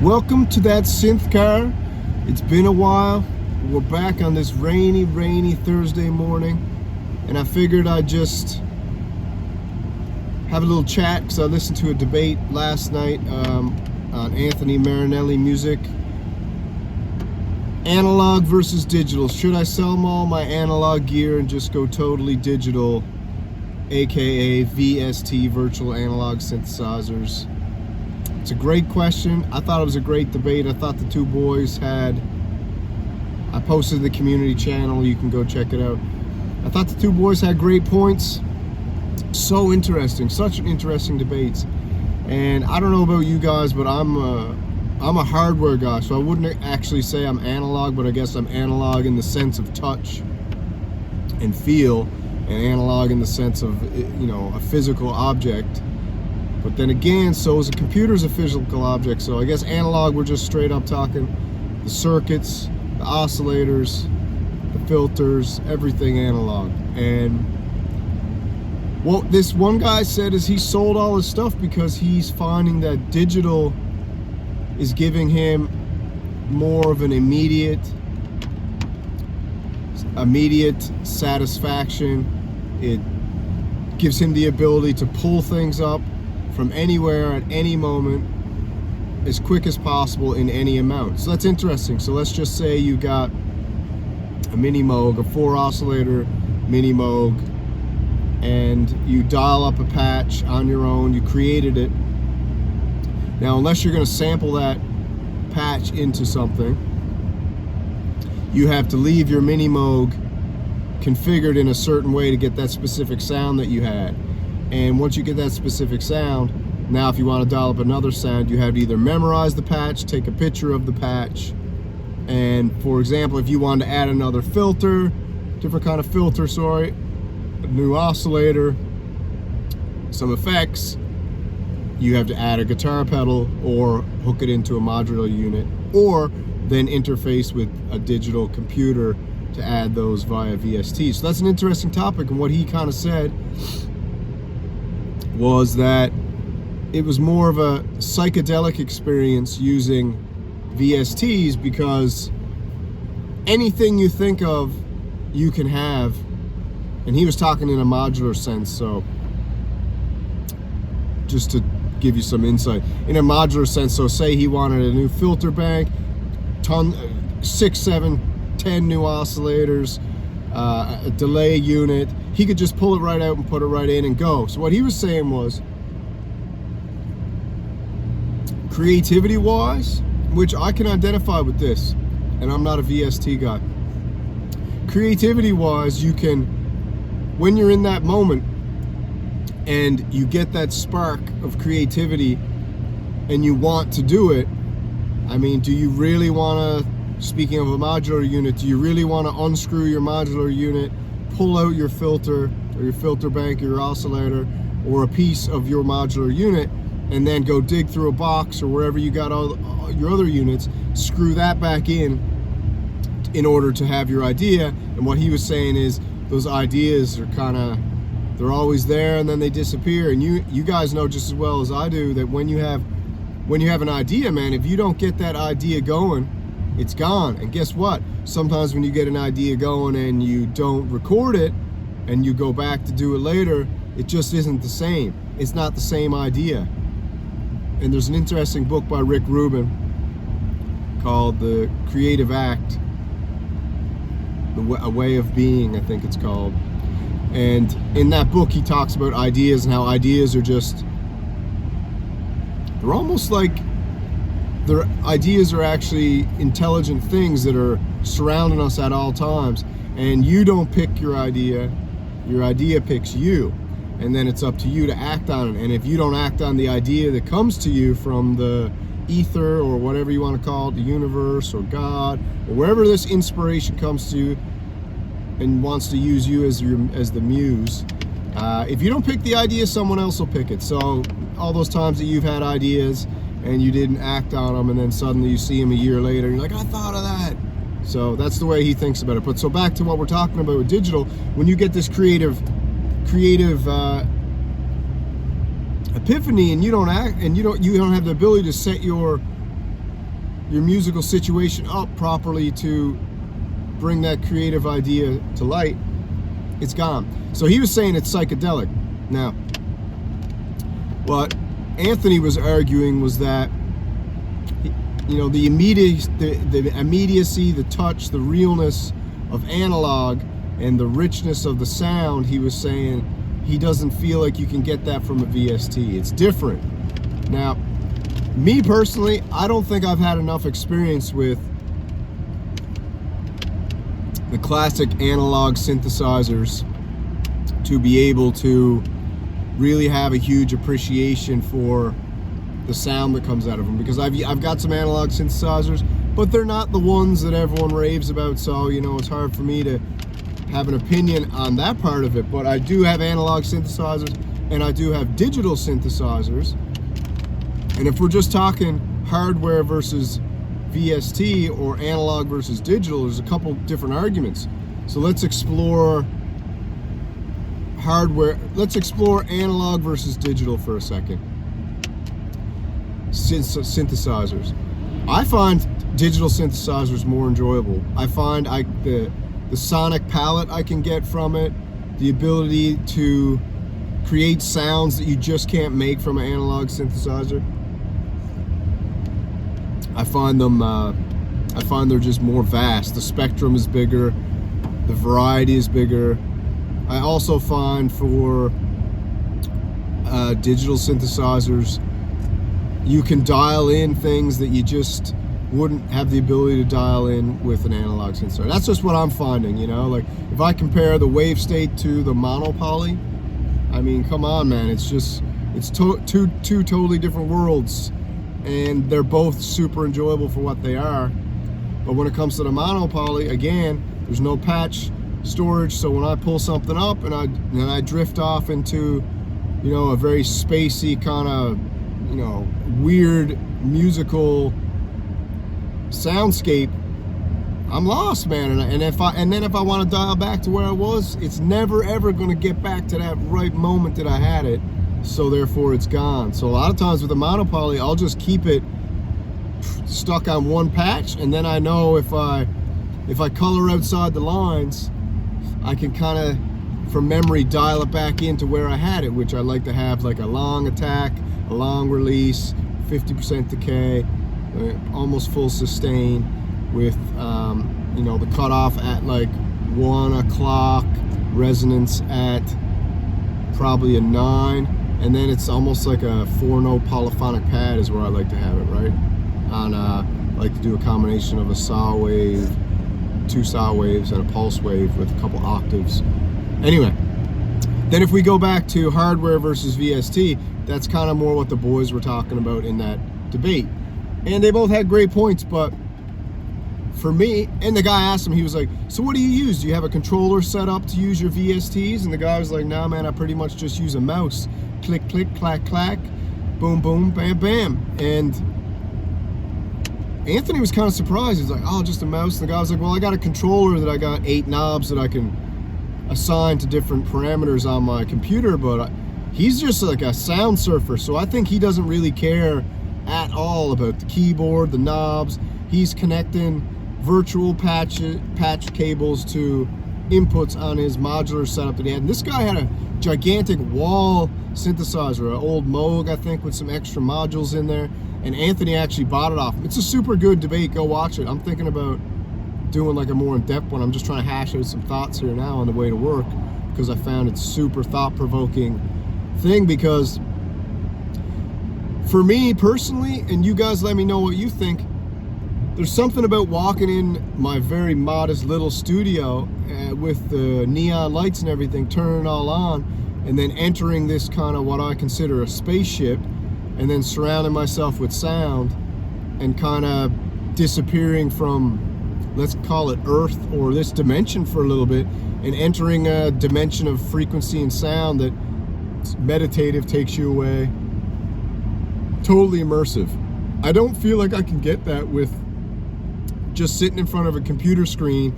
Welcome to that Synth Car. It's been a while. We're back on this rainy Thursday morning, and I figured I'd just have a little chat because I listened to a debate last night on Anthony Marinelli music. Analog versus digital. Should I sell all my analog gear and just go totally digital, aka VST, virtual analog synthesizers? It's a great question. I thought it was a great debate. I thought the two boys had, I posted the community channel, you can go check it out. I thought the two boys had great points. So interesting, such an interesting debates. And I don't know about you guys, but I'm a hardware guy, so I wouldn't actually say I'm analog, but I guess I'm analog in the sense of touch and feel, and analog in the sense of, you know, a physical object. But then again, so is a computer's a physical object, so I guess analog, we're just straight up talking the circuits, the oscillators, the filters, everything analog. And what this one guy said is he sold all his stuff because he's finding that digital is giving him more of an immediate satisfaction. It gives him the ability to pull things up from anywhere at any moment as quick as possible in any amount. So that's interesting. So let's just say you got a mini Moog, a 4 oscillator mini Moog, and you dial up a patch on your own, you created it. Now, unless you're going to sample that patch into something, you have to leave your mini Moog configured in a certain way to get that specific sound that you had. And once you get that specific sound, now if you want to dial up another sound, you have to either memorize the patch, take a picture of the patch, and for example, if you wanted to add another filter, different kind of filter, sorry, a new oscillator, some effects, you have to add a guitar pedal or hook it into a modular unit, or then interface with a digital computer to add those via VST. So that's an interesting topic, and what he kind of said was that it was more of a psychedelic experience using VSTs because anything you think of, you can have. And he was talking in a modular sense, so just to give you some insight. In a modular sense, so say he wanted a new filter bank, 6, 7, 10 new oscillators, a delay unit, he could just pull it right out and put it right in and go. So what he was saying was, creativity wise, which I can identify with this, and I'm not a VST guy, creativity wise, you can, when you're in that moment and you get that spark of creativity and you want to do it, I mean, do you really want to, speaking of a modular unit, do you really want to unscrew your modular unit, pull out your filter or your filter bank or your oscillator or a piece of your modular unit and then go dig through a box or wherever you got all your other units, screw that back in order to have your idea? And what he was saying is those ideas are kind of, they're always there and then they disappear. And you guys know just as well as I do that when you have an idea, man, if you don't get that idea going, it's gone. And guess what? Sometimes when you get an idea going and you don't record it and you go back to do it later, it just isn't the same. It's not the same idea. And there's an interesting book by Rick Rubin called The Creative Act, A Way of Being, I think it's called. And in that book, he talks about ideas and how ideas are just, they're almost like, their ideas are actually intelligent things that are surrounding us at all times. And you don't pick your idea picks you. And then it's up to you to act on it. And if you don't act on the idea that comes to you from the ether or whatever you want to call it, the universe or God, or wherever this inspiration comes to you and wants to use you as the muse, if you don't pick the idea, someone else will pick it. So all those times that you've had ideas and you didn't act on them, and then suddenly you see them a year later, and you're like, I thought of that. So that's the way he thinks about it. But so back to what we're talking about with digital, when you get this creative epiphany and you don't act, and you don't have the ability to set your your musical situation up properly to bring that creative idea to light, it's gone. So he was saying it's psychedelic. Now, what Anthony was arguing was that, you know, the immediacy, the touch, the realness of analog, and the richness of the sound, he was saying he doesn't feel like you can get that from a VST. It's different. Now, me personally, I don't think I've had enough experience with the classic analog synthesizers to be able to really have a huge appreciation for the sound that comes out of them, because I've got some analog synthesizers, but they're not the ones that everyone raves about, so you know, it's hard for me to have an opinion on that part of it. But I do have analog synthesizers and I do have digital synthesizers, and if we're just talking hardware versus VST or analog versus digital, there's a couple different arguments. So let's explore hardware, let's explore analog versus digital for a second. Synthesizers. I find digital synthesizers more enjoyable. I find the sonic palette I can get from it, the ability to create sounds that you just can't make from an analog synthesizer. I find they're just more vast. The spectrum is bigger, the variety is bigger. I also find for digital synthesizers, you can dial in things that you just wouldn't have the ability to dial in with an analog synthesizer. That's just what I'm finding, you know? Like, if I compare the wave state to the monopoly, I mean, come on, man. It's two totally different worlds, and they're both super enjoyable for what they are. But when it comes to the monopoly, again, there's no patch storage, so when I pull something up and I drift off into, you know, a very spacey kind of, you know, weird musical soundscape, I'm lost, man. And then if I want to dial back to where I was, it's never ever going to get back to that right moment that I had it, so therefore it's gone. So a lot of times with the monopoly, I'll just keep it stuck on one patch, and then I know if I color outside the lines, I can kind of from memory dial it back into where I had it, which I like to have like a long attack, a long release, 50% decay, almost full sustain, with you know, the cutoff at like 1 o'clock, resonance at probably a 9, and then it's almost like a 4-note polyphonic pad is where I like to have it, right? On I like to do a combination of a saw wave, 2 saw waves, and a pulse wave with a couple octaves. Anyway, then if we go back to hardware versus VST, that's kind of more what the boys were talking about in that debate. And they both had great points, but for me, and the guy asked him, he was like, so what do you use? Do you have a controller set up to use your VSTs? And the guy was like, nah, man, I pretty much just use a mouse. Click, click, clack, clack, boom, boom, bam, bam. And Anthony was kind of surprised. He's like, oh, just a mouse? And the guy was like, well, I got a controller that I got 8 knobs that I can assign to different parameters on my computer, but he's just like a sound surfer, so I think he doesn't really care at all about the keyboard, the knobs. He's connecting virtual patch cables to inputs on his modular setup that he had. And this guy had a gigantic wall synthesizer, an old Moog, I think, with some extra modules in there, and Anthony actually bought it off him. It's a super good debate. Go watch it. I'm thinking about doing like a more in-depth one. I'm just trying to hash out some thoughts here now on the way to work, because I found it super thought-provoking thing. Because for me personally, and you guys let me know what you think, there's something about walking in my very modest little studio with the neon lights and everything, turning it all on, and then entering this kind of what I consider a spaceship, and then surrounding myself with sound and kind of disappearing from, let's call it Earth or this dimension for a little bit, and entering a dimension of frequency and sound that meditative, takes you away. Totally immersive. I don't feel like I can get that with just sitting in front of a computer screen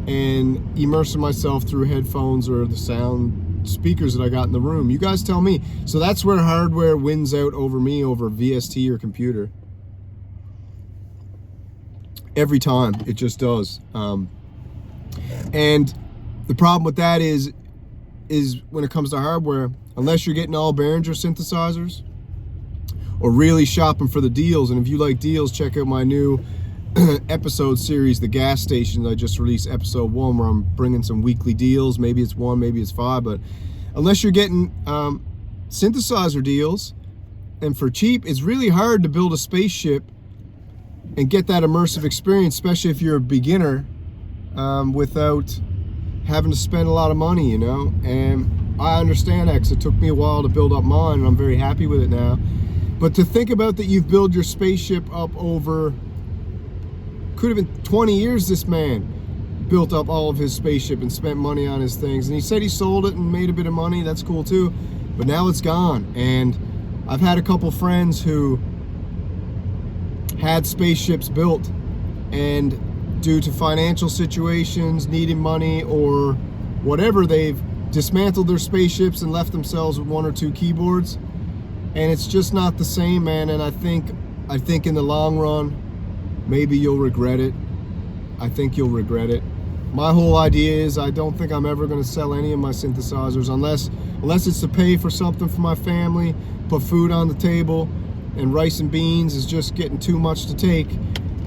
and immersing myself through headphones or the sound speakers that I got in the room. You guys tell me. So that's where hardware wins out over me, over VST or computer. every time. It just does. And the problem with that is when it comes to hardware, unless you're getting all Behringer synthesizers or really shopping for the deals. And if you like deals, check out my new episode series, The Gas Station. I just released episode 1 where I'm bringing some weekly deals. Maybe it's 1, maybe it's 5, but unless you're getting synthesizer deals and for cheap, it's really hard to build a spaceship and get that immersive experience, especially if you're a beginner, without having to spend a lot of money, you know. And I understand that, because it took me a while to build up mine, and I'm very happy with it now. But to think about that you've built your spaceship up over, could have been 20 years, this man built up all of his spaceship and spent money on his things. And he said he sold it and made a bit of money. That's cool too. But now it's gone. And I've had a couple friends who had spaceships built, and due to financial situations, needing money or whatever, they've dismantled their spaceships and left themselves with 1 or 2 keyboards. And it's just not the same, man. And I think in the long run, maybe you'll regret it. I think you'll regret it. My whole idea is I don't think I'm ever going to sell any of my synthesizers unless it's to pay for something for my family, put food on the table, and rice and beans is just getting too much to take.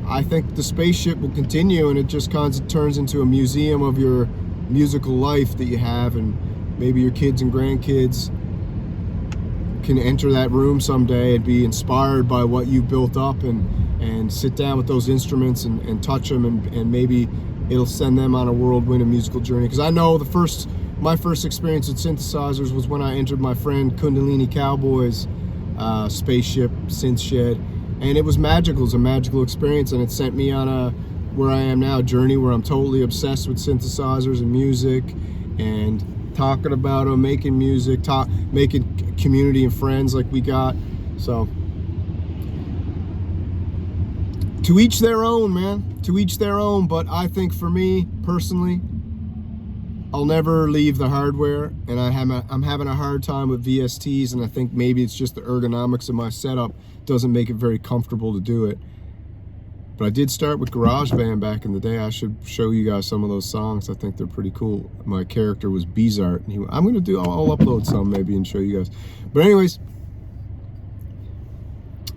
I think the spaceship will continue, and it just kind of turns into a museum of your musical life that you have, and maybe your kids and grandkids can enter that room someday and be inspired by what you've built up, and sit down with those instruments and touch them, and maybe it'll send them on a whirlwind of musical journey. Because I know my first experience with synthesizers was when I entered my friend Kundalini Cowboy's spaceship synth shed, and it was magical. It was a magical experience, and it sent me on a, where I am now, journey where I'm totally obsessed with synthesizers and music, and talking about them, making music, making community and friends like we got. So to each their own, man, to each their own. But I think for me personally, I'll never leave the hardware, and I'm having a hard time with VSTs, and I think maybe it's just the ergonomics of my setup doesn't make it very comfortable to do it. But I did start with GarageBand back in the day. I should show you guys some of those songs. I think they're pretty cool. My character was Bizart, and I'll upload some maybe and show you guys. But anyways,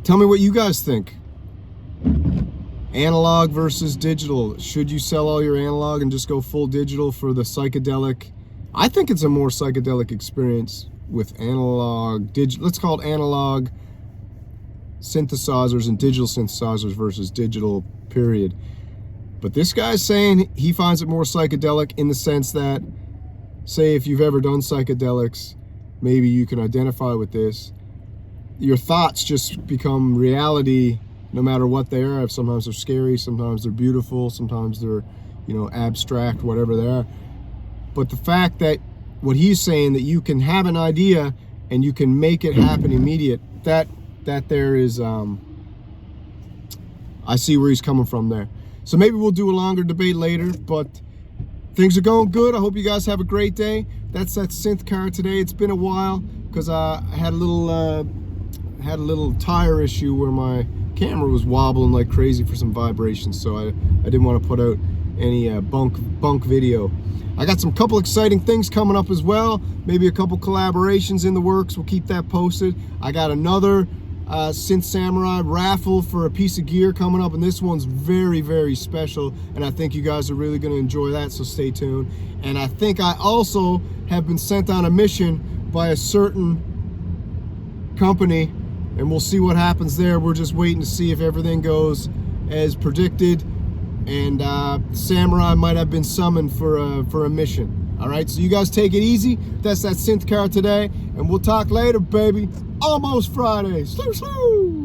tell me what you guys think. Analog versus digital. Should you sell all your analog and just go full digital for the psychedelic? I think it's a more psychedelic experience with analog, let's call it analog synthesizers and digital synthesizers versus digital, period. But this guy's saying he finds it more psychedelic in the sense that, say if you've ever done psychedelics, maybe you can identify with this. Your thoughts just become reality no matter what they are. Sometimes they're scary, sometimes they're beautiful, sometimes they're, you know, abstract, whatever they are. But the fact that what he's saying, that you can have an idea and you can make it happen immediate, that there is, I see where he's coming from there. So maybe we'll do a longer debate later, but things are going good. I hope you guys have a great day. That's that Synth Car today. It's been a while because I had a little tire issue where my camera was wobbling like crazy for some vibrations, so I didn't want to put out any bunk video. I got some couple exciting things coming up as well, maybe a couple collaborations in the works. We'll keep that posted. I got another Synth Samurai raffle for a piece of gear coming up, and this one's very, very special, and I think you guys are really going to enjoy that, so stay tuned. And I think I also have been sent on a mission by a certain company, and we'll see what happens there. We're just waiting to see if everything goes as predicted, and Samurai might have been summoned for a mission. All right, so you guys take it easy. That's that Synth Car today, and we'll talk later, baby. Almost Friday. Sloo, sloo.